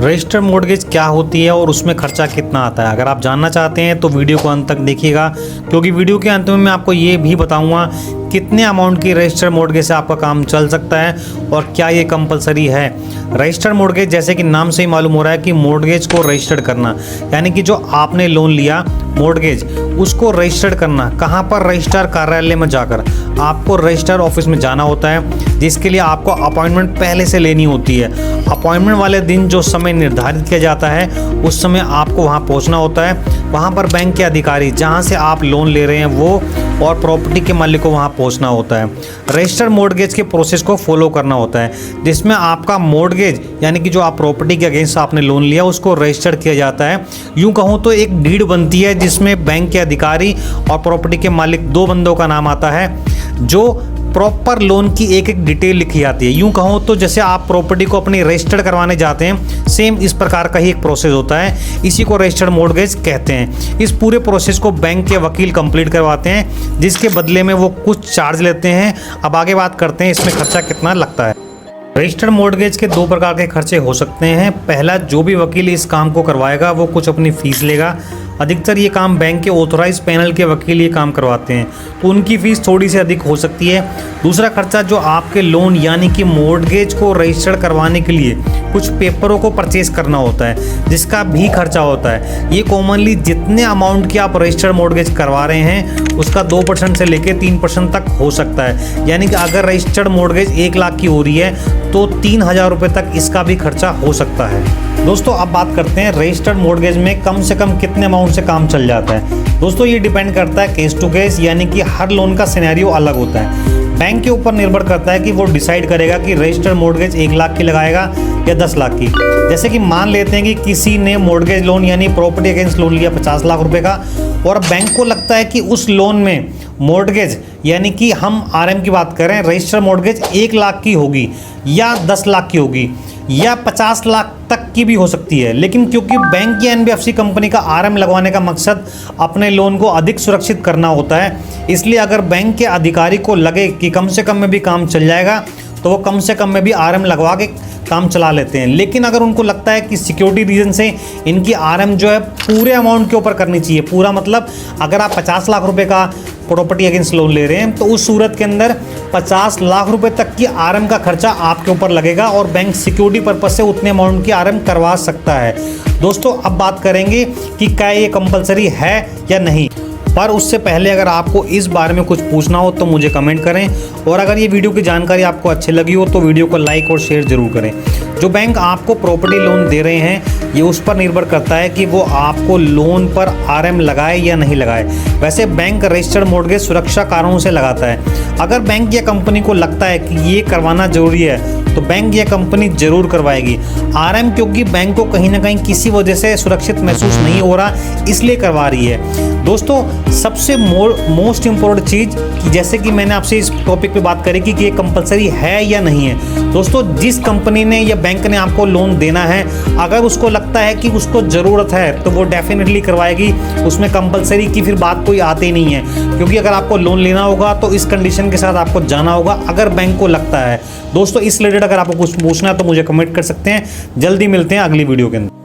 Registered mortgage क्या होती है और उसमें खर्चा कितना आता है, अगर आप जानना चाहते हैं तो वीडियो को अंत तक देखिएगा, क्योंकि वीडियो के अंत में मैं आपको ये भी बताऊंगा कितने अमाउंट की रजिस्टर्ड मॉर्गेज से आपका काम चल सकता है और क्या ये कंपलसरी है। रजिस्टर्ड मॉर्गेज जैसे कि नाम से ही मालूम हो रहा है कि मॉर्गेज को रजिस्टर्ड करना, यानी कि जो आपने लोन लिया मॉर्गेज उसको रजिस्टर्ड करना। कहाँ पर? रजिस्ट्रार कार्यालय में जाकर आपको रजिस्ट्रार ऑफिस में जाना होता है, जिसके लिए आपको अपॉइंटमेंट पहले से लेनी होती है। अपॉइंटमेंट वाले दिन जो समय निर्धारित किया जाता है उस समय आपको वहाँ पहुँचना होता है। वहाँ पर बैंक के अधिकारी जहाँ से आप लोन ले रहे हैं वो और प्रॉपर्टी के मालिक को वहाँ पहुँचना होता है। रजिस्टर्ड मॉर्गेज के प्रोसेस को फॉलो करना होता है, जिसमें आपका मॉर्गेज यानी कि जो आप प्रॉपर्टी के अगेंस्ट आपने लोन लिया उसको रजिस्टर्ड किया जाता है। यूँ कहूँ तो एक डीड बनती है जिसमें बैंक के अधिकारी और प्रॉपर्टी के मालिक दो बंदों का नाम आता है, जो प्रॉपर लोन की एक एक डिटेल लिखी जाती है। यूँ कहूँ तो जैसे आप प्रॉपर्टी को अपनी रजिस्टर्ड करवाने जाते हैं, सेम इस प्रकार का ही एक प्रोसेस होता है। इसी को रजिस्टर्ड मॉर्गेज कहते हैं। इस पूरे प्रोसेस को बैंक के वकील कंप्लीट करवाते हैं, जिसके बदले में वो कुछ चार्ज लेते हैं। अब आगे बात करते हैं इसमें खर्चा कितना लगता है। रजिस्टर्ड मॉर्गेज के दो प्रकार के खर्चे हो सकते हैं। पहला, जो भी वकील इस काम को करवाएगा वो कुछ अपनी फीस लेगा। अधिकतर ये काम बैंक के ऑथोराइज पैनल के वकील ये काम करवाते हैं, तो उनकी फ़ीस थोड़ी सी अधिक हो सकती है। दूसरा खर्चा, जो आपके लोन यानी कि मॉर्गेज को रजिस्टर्ड करवाने के लिए कुछ पेपरों को परचेज करना होता है, जिसका भी खर्चा होता है। ये कॉमनली जितने अमाउंट की आप रजिस्टर्ड मॉर्गेज करवा रहे हैं उसका 2% से लेकर 3% तक हो सकता है। यानी कि अगर रजिस्टर्ड मॉर्गेज 1 लाख की हो रही है तो 3,000 रुपये तक इसका भी खर्चा हो सकता है। दोस्तों अब बात करते हैं रजिस्टर्ड मॉर्गेज में कम से कम कितने अमाउंट से काम चल जाता है। दोस्तों ये डिपेंड करता है केस टू केस, यानी कि हर लोन का सिनेरियो अलग होता है। बैंक के ऊपर निर्भर करता है कि वो डिसाइड करेगा कि रजिस्टर्ड मॉर्गेज 1 लाख की लगाएगा या 10 लाख की। जैसे कि मान लेते हैं कि किसी ने मॉर्गेज लोन यानी प्रॉपर्टी अगेंस्ट लोन लिया 50 लाख रुपए का, और बैंक को लगता है कि उस लोन में मॉर्गेज यानी कि हम RM की बात करें, रजिस्टर्ड मॉर्गेज 1 लाख की होगी या 10 लाख की होगी या 50 लाख तक की भी हो सकती है। लेकिन क्योंकि बैंक या NBFC कंपनी का RM लगवाने का मकसद अपने लोन को अधिक सुरक्षित करना होता है, इसलिए अगर बैंक के अधिकारी को लगे कि कम से कम में भी काम चल जाएगा तो वो कम से कम में भी RM लगवा के काम चला लेते हैं। लेकिन अगर उनको लगता है कि सिक्योरिटी रीजन से इनकी RM जो है पूरे अमाउंट के ऊपर करनी चाहिए, पूरा मतलब अगर आप 50 लाख रुपए का प्रॉपर्टी अगेंस्ट लोन ले रहे हैं तो उस सूरत के अंदर 50 लाख रुपए तक की RM का खर्चा आपके ऊपर लगेगा और बैंक सिक्योरिटी पर्पज से उतने अमाउंट की RM करवा सकता है। दोस्तों अब बात करेंगे कि क्या ये कंपलसरी है या नहीं, पर उससे पहले अगर आपको इस बारे में कुछ पूछना हो तो मुझे कमेंट करें, और अगर ये वीडियो की जानकारी आपको अच्छी लगी हो तो वीडियो को लाइक और शेयर जरूर करें। जो बैंक आपको प्रॉपर्टी लोन दे रहे हैं ये उस पर निर्भर करता है कि वो आपको लोन पर RM लगाए या नहीं लगाए। वैसे बैंक रजिस्टर्ड मॉर्गेज सुरक्षा कारणों से लगाता है। अगर बैंक या कंपनी को लगता है कि ये करवाना जरूरी है तो बैंक या कंपनी जरूर करवाएगी RM, क्योंकि बैंक को कहीं ना कहीं किसी वजह से सुरक्षित महसूस नहीं हो रहा इसलिए करवा रही है। दोस्तों सबसे मोस्ट इम्पोर्टेंट चीज़ कि जैसे कि मैंने आपसे इस टॉपिक पे बात करी कि ये कंपलसरी है या नहीं है। दोस्तों जिस कंपनी ने या बैंक ने आपको लोन देना है, अगर उसको लगता है कि उसको ज़रूरत है तो वो डेफिनेटली करवाएगी। उसमें कंपलसरी की फिर बात कोई आती नहीं है, क्योंकि अगर आपको लोन लेना होगा तो इस कंडीशन के साथ आपको जाना होगा अगर बैंक को लगता है। दोस्तों इस रिलेटेड अगर आपको कुछ पूछना है तो मुझे कमेंट कर सकते हैं। जल्दी मिलते हैं अगली वीडियो के अंदर।